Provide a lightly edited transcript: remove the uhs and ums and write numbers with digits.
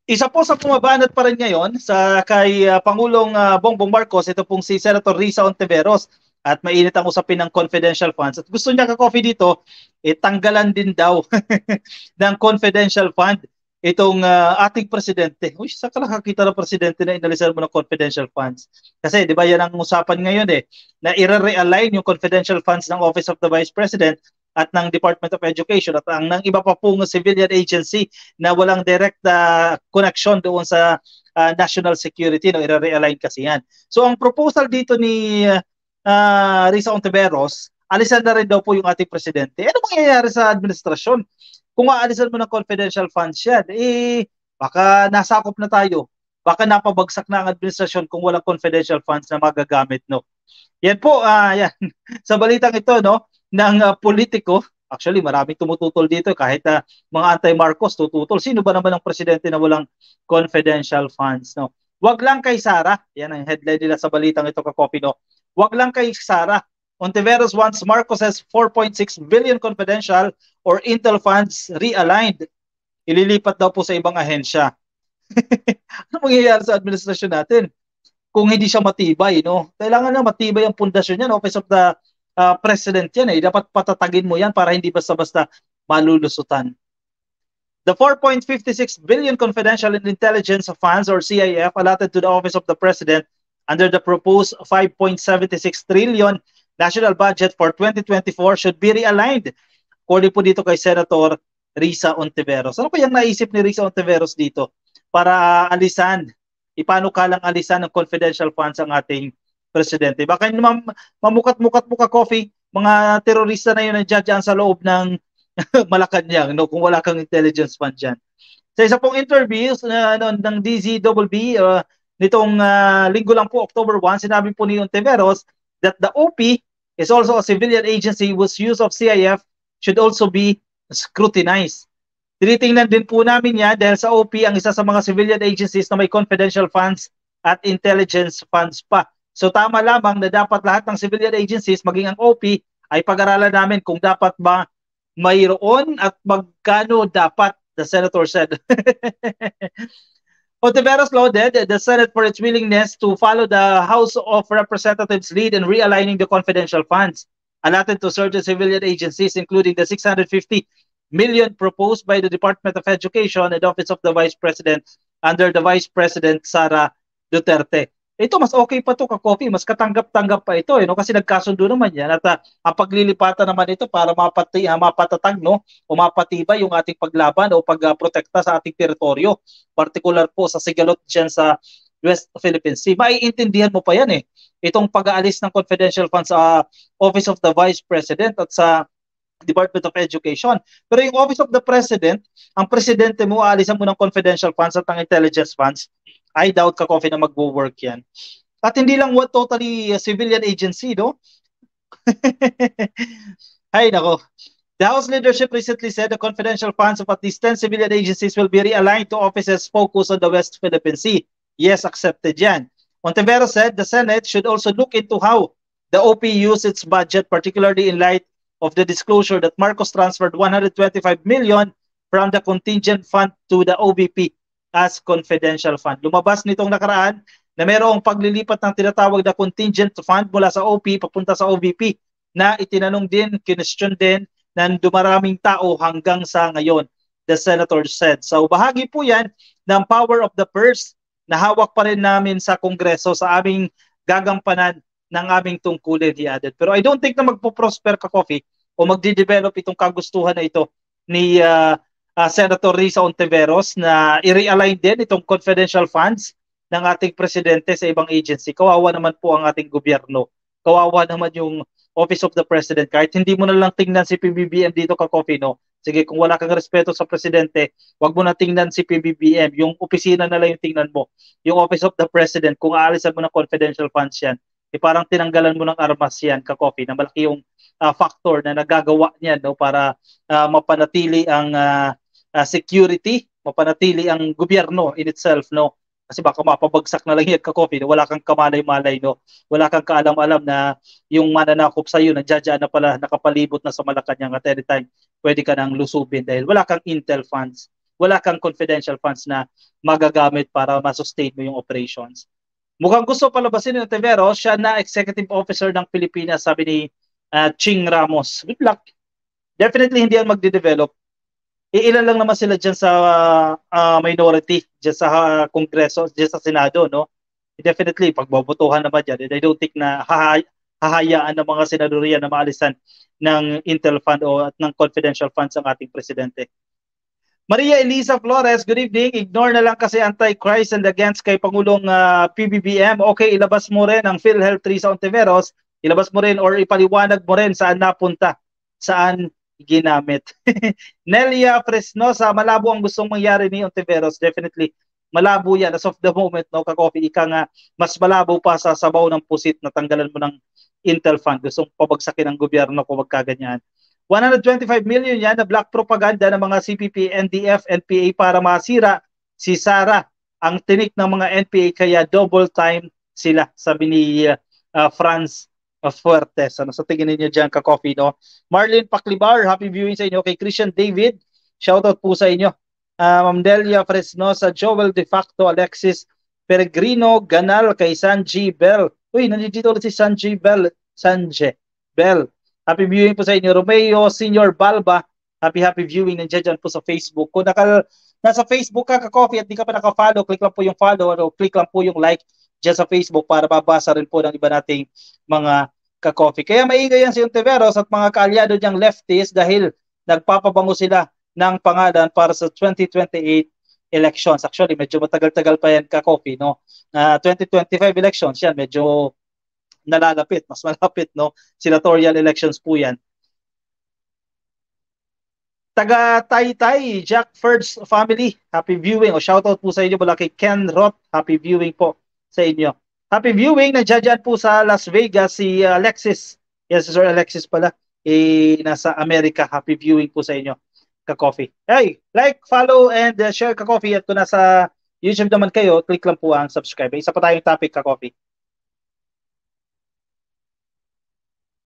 Isa po sa pumabanat pa rin ngayon sa kay Pangulong Bongbong Marcos, ito pong si Senator Risa Ontiveros, at mainit ang usapin ng confidential funds. At gusto niya ka-coffee dito, tanggalan din daw ng confidential fund itong ating presidente. Uy, sa nakakita ng presidente na inalisan mo ng confidential funds? Kasi di ba yan ang usapan ngayon na i-realign yung confidential funds ng Office of the Vice President at ng Department of Education at ang ng iba pa pong civilian agency na walang direct connection doon sa national security, no, i-realign kasi yan. So ang proposal dito ni Risa Ontiveros, alisan na rin daw po yung ating presidente. Ano mangyayari sa administrasyon? Kung aalisan mo ng confidential funds yan, baka nasakop na tayo. Baka napabagsak na ang administrasyon kung walang confidential funds na magagamit, no? Yan po, yan. Sa balitang ito, no, ng politiko, actually maraming tumututol dito kahit mga anti-Marcos tututol. Sino ba naman ang presidente na walang confidential funds, no? Wag lang kay Sara, yan ang headline nila sa balitang ito, ka-copy, no. Wag lang kay Sara. Ontiveros wants Marcos's 4.6 billion confidential or Intel funds realigned. Ililipat daw po sa ibang ahensya. Ano mangyayari sa administrasyon natin kung hindi siya matibay, no? Kailangan na matibay ang pundasyon niya, no? Office of the President yan, Dapat patatagin mo yan para hindi basta-basta malulusutan. The 4.56 billion confidential and intelligence funds or CIF allotted to the Office of the President under the proposed 5.76 trillion national budget for 2024 should be realigned. According po dito kay Senator Risa Ontiveros. Ano kayang naisip ni Risa Ontiveros dito para alisan, ipanukalang alisan ng confidential funds ang ating presidente? Baka mamukat-mukat mo ka-coffee, mga terorista na yun ang dyan sa loob ng Malacanang, no, kung wala kang intelligence fund dyan. Sa isa pong interviews ng DZBB, nitong linggo lang po, October 1, sinabi po ni Ontiveros that the OP is also a civilian agency whose use of CIF should also be scrutinized. Tinitingnan din po namin yan dahil sa OP ang isa sa mga civilian agencies na may confidential funds at intelligence funds pa. So tama lamang na dapat lahat ng civilian agencies, maging ang OP, ay pag-aralan namin kung dapat ba mayroon at magkano dapat, the senator said. Ontiveros lauded the Senate for its willingness to follow the House of Representatives lead in realigning the confidential funds allotted to certain civilian agencies, including the 650 million proposed by the Department of Education and Office of the Vice President under the Vice President Sara Duterte. Ito, mas okay pa to, ka-coffee, mas katanggap-tanggap pa ito, no? Kasi nagkasundo naman yan at ang paglilipatan naman ito para mapatatag, no, o mapatibay yung ating paglaban o pagprotekta sa ating teritoryo, particular po sa sigalot dyan sa West Philippine Sea. Maiintindihan mo pa yan itong pag-aalis ng confidential funds sa Office of the Vice President at sa Department of Education. Pero yung Office of the President, ang presidente mo, aalisan mo ng confidential funds at ng intelligence funds, I doubt, ka-coffee, na mag-work yan. At hindi lang totally civilian agency, no? Ay, nako. The House leadership recently said the confidential funds of at least 10 civilian agencies will be realigned to offices focused on the West Philippine Sea. Yes, accepted yan. Ontiveros said the Senate should also look into how the OP used its budget, particularly in light of the disclosure that Marcos transferred 125 million from the contingent fund to the OVP as confidential fund. Lumabas nitong nakaraan na mayroong paglilipat ng tinatawag na contingent fund mula sa OP papunta sa OVP na itinanong din, kinestyon din ng dumaraming tao hanggang sa ngayon, the senator said. So bahagi po yan ng power of the purse na hawak pa rin namin sa Kongreso sa aming gagampanan ng aming tungkulin, he added. Pero I don't think na magpo-prosper, ka-coffee, o magde-develop itong kagustuhan na ito ni Senator Risa Ontiveros na i-realign din itong confidential funds ng ating presidente sa ibang agency. Kawawa naman po ang ating gobyerno. Kawawa naman yung Office of the President. Kahit hindi mo na lang tingnan si PBBM dito, ka-coffee, no? Sige, kung wala kang respeto sa presidente, wag mo na tingnan si PBBM. Yung opisina na lang yung tingnan mo. Yung Office of the President, kung aalisan mo ng confidential funds yan, parang tinanggalan mo ng armas yan, ka-coffee, na malaki yung factor na nagagawa niyan, no, para mapanatili ang security, mapanatili ang gobyerno in itself, no? Kasi baka mapabagsak na lang yan, ka-coffee, no? Wala kang kamalay-malay, no? Wala kang kaalam-alam na yung mananakop sa iyo, nandiyan na pala, nakapalibot na sa Malacanang at anytime pwede ka nang lusubin dahil wala kang intel funds, wala kang confidential funds na magagamit para ma-sustain mo yung operations. Mukhang gusto palabasin ni Ontiveros, siya na executive officer ng Pilipinas, sabi ni Ching Ramos. Good luck. Definitely hindi yan magde-develop. Ilan lang naman sila dyan sa minority, dyan sa Kongreso, dyan sa Senado, no? Definitely, pagbobotohan naman dyan, I don't think na hahayaan ng mga senador yan na maalisan ng Intel Fund o at ng confidential funds ang ating presidente. Maria Elisa Flores, good evening. Ignore na lang kasi anti-Christ and against kay Pangulong PBBM. Okay, ilabas mo rin ang PhilHealth Risa Ontiveros. Ilabas mo rin or ipaliwanag mo rin saan napunta, saan ginamit. Nelia Fresnosa, malabo ang gustong mangyari ni Ontiveros. Definitely, malabo yan. As of the moment, no, Ka-Coffee, ika nga, mas malabo pa sa sabaw ng pusit na tanggalan mo ng Intel Fund. Gustong pabagsakin ng gobyerno kung magkaganyan. 125 million yan na black propaganda ng mga CPP, NDF, NPA para masira si Sara. Ang tinik ng mga NPA kaya double time sila, sabi ni Franz Fuertes. Ano sa tingin niyo dyan, Ka-Coffee, no? Marlene Paclibar, happy viewing sa inyo. Kay Christian David, shoutout po sa inyo. Ma'am Delia Fresnosa, Joel De Facto, Alexis Peregrino, Ganal, kay Sanji Bell. Uy, nandito ulit si Sanji Bell. Sanje Bell. Happy viewing po sa inyo. Romeo Senior Balba, happy viewing. Nandiyan dyan po sa Facebook. Kung nasa Facebook ka, Ka-Coffee, at di ka pa naka-follow, click lang po yung follow o click lang po yung like dyan sa Facebook para babasa rin po ng iba nating mga Ka-Coffee. Kaya maingay yan si Ontiveros at mga kaalyado niyang leftist dahil nagpapabango sila ng pangalan para sa 2028 elections. Actually, medyo matagal-tagal pa yan, Ka-Coffee, no? 2025 elections yan, medyo nalalapit, mas malapit, no? Senatorial elections po yan. Taga Taytay, Jack Ferd's family, happy viewing. O shoutout po sa inyo mula kay Ken Roth, happy viewing po sa inyo. Happy viewing, nandiyan po sa Las Vegas si Alexis. Yes, Sir Alexis pala. Nasa Amerika, happy viewing po sa inyo, Ka-Coffee. Hey, like, follow, and share, Ka-Coffee. At kung nasa YouTube naman kayo, click lang po ang subscribe. Isa pa tayong topic, Ka-Coffee.